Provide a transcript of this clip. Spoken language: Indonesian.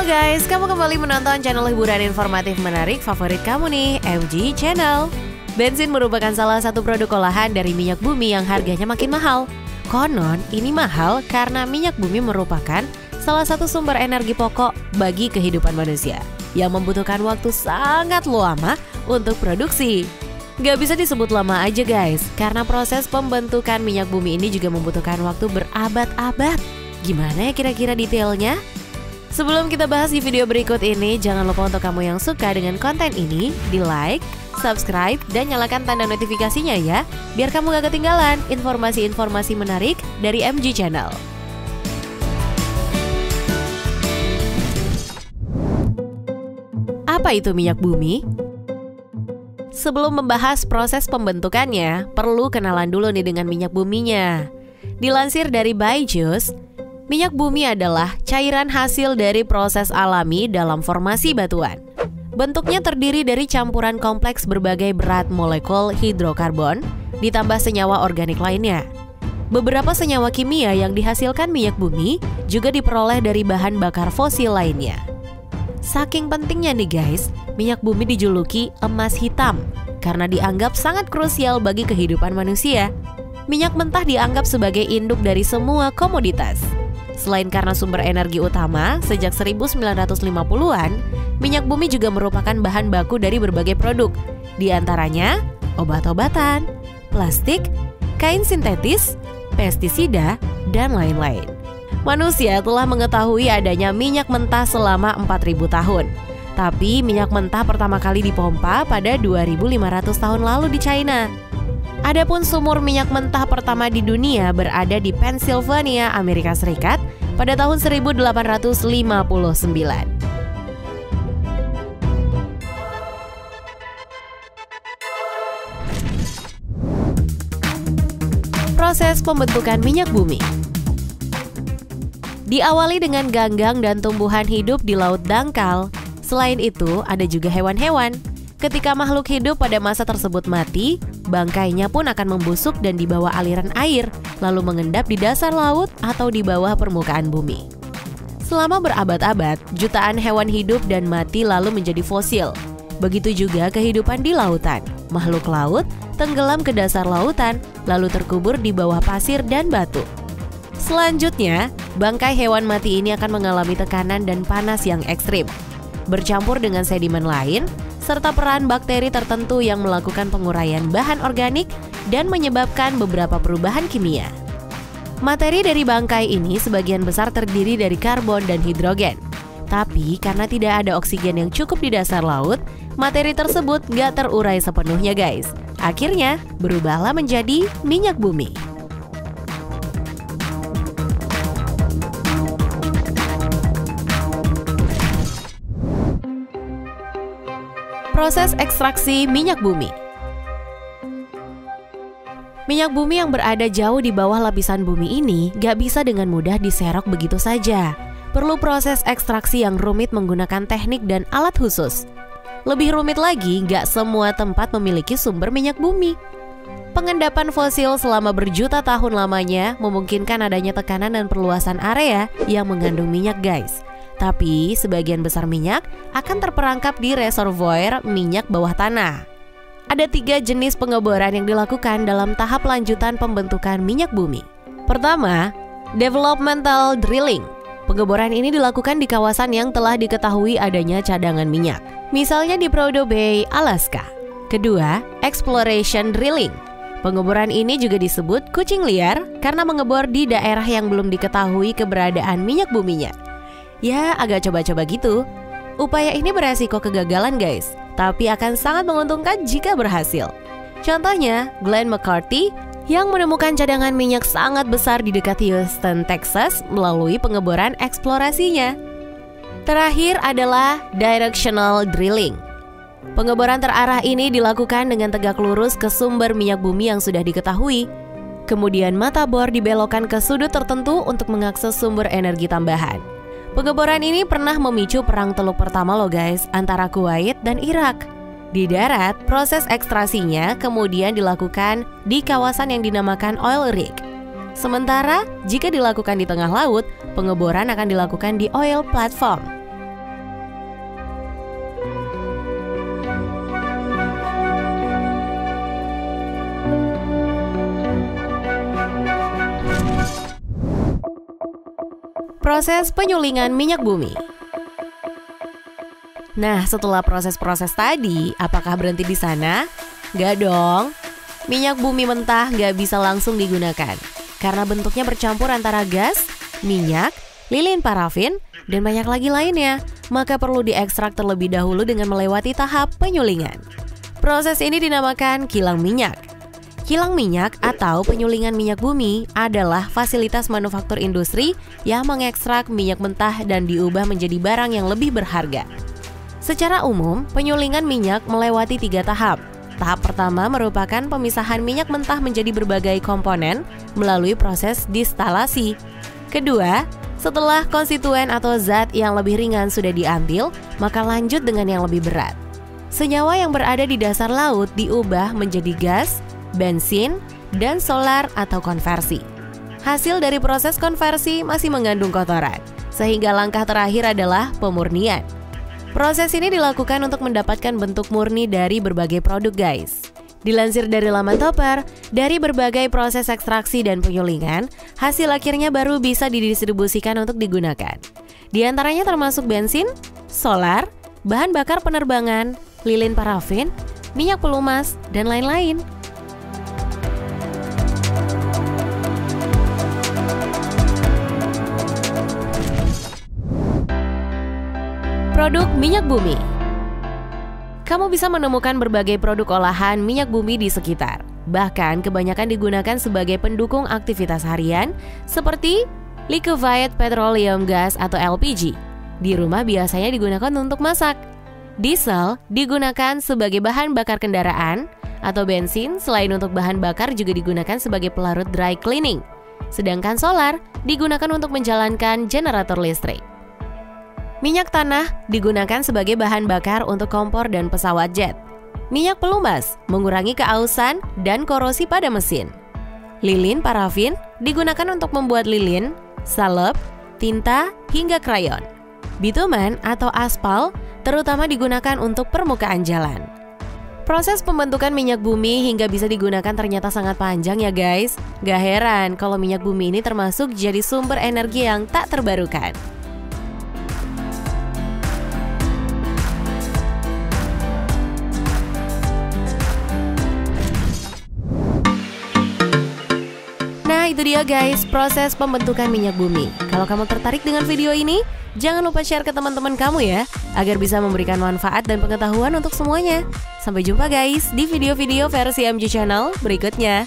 Halo guys, kamu kembali menonton channel hiburan informatif menarik favorit kamu nih, MG Channel. Bensin merupakan salah satu produk olahan dari minyak bumi yang harganya makin mahal. Konon, ini mahal karena minyak bumi merupakan salah satu sumber energi pokok bagi kehidupan manusia yang membutuhkan waktu sangat lama untuk produksi. Gak bisa disebut lama aja guys, karena proses pembentukan minyak bumi ini juga membutuhkan waktu berabad-abad. Gimana ya kira-kira detailnya? Sebelum kita bahas di video berikut ini, jangan lupa untuk kamu yang suka dengan konten ini, di like, subscribe, dan nyalakan tanda notifikasinya ya, biar kamu gak ketinggalan informasi-informasi menarik dari MG Channel. Apa itu minyak bumi? Sebelum membahas proses pembentukannya, perlu kenalan dulu nih dengan minyak buminya. Dilansir dari Byju's, minyak bumi adalah cairan hasil dari proses alami dalam formasi batuan. Bentuknya terdiri dari campuran kompleks berbagai berat molekul hidrokarbon, ditambah senyawa organik lainnya. Beberapa senyawa kimia yang dihasilkan minyak bumi juga diperoleh dari bahan bakar fosil lainnya. Saking pentingnya nih guys, minyak bumi dijuluki emas hitam karena dianggap sangat krusial bagi kehidupan manusia. Minyak mentah dianggap sebagai induk dari semua komoditas. Selain karena sumber energi utama, sejak 1950-an, minyak bumi juga merupakan bahan baku dari berbagai produk, di antaranya obat-obatan, plastik, kain sintetis, pestisida, dan lain-lain. Manusia telah mengetahui adanya minyak mentah selama 4.000 tahun. Tapi minyak mentah pertama kali dipompa pada 2.500 tahun lalu di China. Adapun sumur minyak mentah pertama di dunia berada di Pennsylvania, Amerika Serikat pada tahun 1859. Proses pembentukan minyak bumi diawali dengan ganggang dan tumbuhan hidup di laut dangkal. Selain itu, ada juga hewan-hewan. Ketika makhluk hidup pada masa tersebut mati, bangkainya pun akan membusuk dan dibawa aliran air, lalu mengendap di dasar laut atau di bawah permukaan bumi. Selama berabad-abad, jutaan hewan hidup dan mati lalu menjadi fosil. Begitu juga kehidupan di lautan. Makhluk laut tenggelam ke dasar lautan, lalu terkubur di bawah pasir dan batu. Selanjutnya, bangkai hewan mati ini akan mengalami tekanan dan panas yang ekstrim, bercampur dengan sedimen lain, serta peran bakteri tertentu yang melakukan penguraian bahan organik dan menyebabkan beberapa perubahan kimia. Materi dari bangkai ini sebagian besar terdiri dari karbon dan hidrogen. Tapi karena tidak ada oksigen yang cukup di dasar laut, materi tersebut gak terurai sepenuhnya guys. Akhirnya berubahlah menjadi minyak bumi. Proses ekstraksi minyak bumi. Minyak bumi yang berada jauh di bawah lapisan bumi ini gak bisa dengan mudah diserok begitu saja. Perlu proses ekstraksi yang rumit menggunakan teknik dan alat khusus. Lebih rumit lagi, gak semua tempat memiliki sumber minyak bumi. Pengendapan fosil selama berjuta tahun lamanya memungkinkan adanya tekanan dan perluasan area yang mengandung minyak guys. Tapi sebagian besar minyak akan terperangkap di reservoir minyak bawah tanah. Ada 3 jenis pengeboran yang dilakukan dalam tahap lanjutan pembentukan minyak bumi. Pertama, developmental drilling. Pengeboran ini dilakukan di kawasan yang telah diketahui adanya cadangan minyak, misalnya di Prudhoe Bay, Alaska. Kedua, exploration drilling. Pengeboran ini juga disebut kucing liar karena mengebor di daerah yang belum diketahui keberadaan minyak buminya. Ya, agak coba-coba gitu. Upaya ini beresiko kegagalan guys, tapi akan sangat menguntungkan jika berhasil. Contohnya, Glenn McCarthy yang menemukan cadangan minyak sangat besar di dekat Houston, Texas melalui pengeboran eksplorasinya. Terakhir adalah directional drilling. Pengeboran terarah ini dilakukan dengan tegak lurus ke sumber minyak bumi yang sudah diketahui. Kemudian mata bor dibelokkan ke sudut tertentu untuk mengakses sumber energi tambahan. Pengeboran ini pernah memicu perang teluk pertama loh guys, antara Kuwait dan Irak. Di darat, proses ekstrasinya kemudian dilakukan di kawasan yang dinamakan oil rig. Sementara, jika dilakukan di tengah laut, pengeboran akan dilakukan di oil platform. Proses penyulingan minyak bumi. Nah, setelah proses-proses tadi, apakah berhenti di sana? Gak dong. Minyak bumi mentah gak bisa langsung digunakan karena bentuknya bercampur antara gas, minyak, lilin parafin, dan banyak lagi lainnya. Maka perlu diekstrak terlebih dahulu dengan melewati tahap penyulingan. Proses ini dinamakan kilang minyak. Kilang minyak atau penyulingan minyak bumi adalah fasilitas manufaktur industri yang mengekstrak minyak mentah dan diubah menjadi barang yang lebih berharga. Secara umum, penyulingan minyak melewati 3 tahap. Tahap pertama merupakan pemisahan minyak mentah menjadi berbagai komponen melalui proses distilasi. Kedua, setelah konstituen atau zat yang lebih ringan sudah diambil, maka lanjut dengan yang lebih berat. Senyawa yang berada di dasar laut diubah menjadi gas, bensin, dan solar atau konversi. Hasil dari proses konversi masih mengandung kotoran, sehingga langkah terakhir adalah pemurnian. Proses ini dilakukan untuk mendapatkan bentuk murni dari berbagai produk, guys. Dilansir dari laman Topper, dari berbagai proses ekstraksi dan penyulingan, hasil akhirnya baru bisa didistribusikan untuk digunakan. Di antaranya termasuk bensin, solar, bahan bakar penerbangan, lilin parafin, minyak pelumas, dan lain-lain. Produk minyak bumi. Kamu bisa menemukan berbagai produk olahan minyak bumi di sekitar. Bahkan kebanyakan digunakan sebagai pendukung aktivitas harian seperti liquefied petroleum gas atau LPG. Di rumah biasanya digunakan untuk masak. Diesel digunakan sebagai bahan bakar kendaraan, atau bensin selain untuk bahan bakar juga digunakan sebagai pelarut dry cleaning. Sedangkan solar digunakan untuk menjalankan generator listrik. Minyak tanah digunakan sebagai bahan bakar untuk kompor dan pesawat jet. Minyak pelumas mengurangi keausan dan korosi pada mesin. Lilin parafin digunakan untuk membuat lilin, salep, tinta, hingga krayon. Bitumen atau aspal terutama digunakan untuk permukaan jalan. Proses pembentukan minyak bumi hingga bisa digunakan ternyata sangat panjang ya guys. Gak heran kalau minyak bumi ini termasuk jadi sumber energi yang tak terbarukan. Nah, itu dia guys, proses pembentukan minyak bumi. Kalau kamu tertarik dengan video ini, jangan lupa share ke teman-teman kamu ya, agar bisa memberikan manfaat dan pengetahuan untuk semuanya. Sampai jumpa guys di video-video versi MG Channel berikutnya.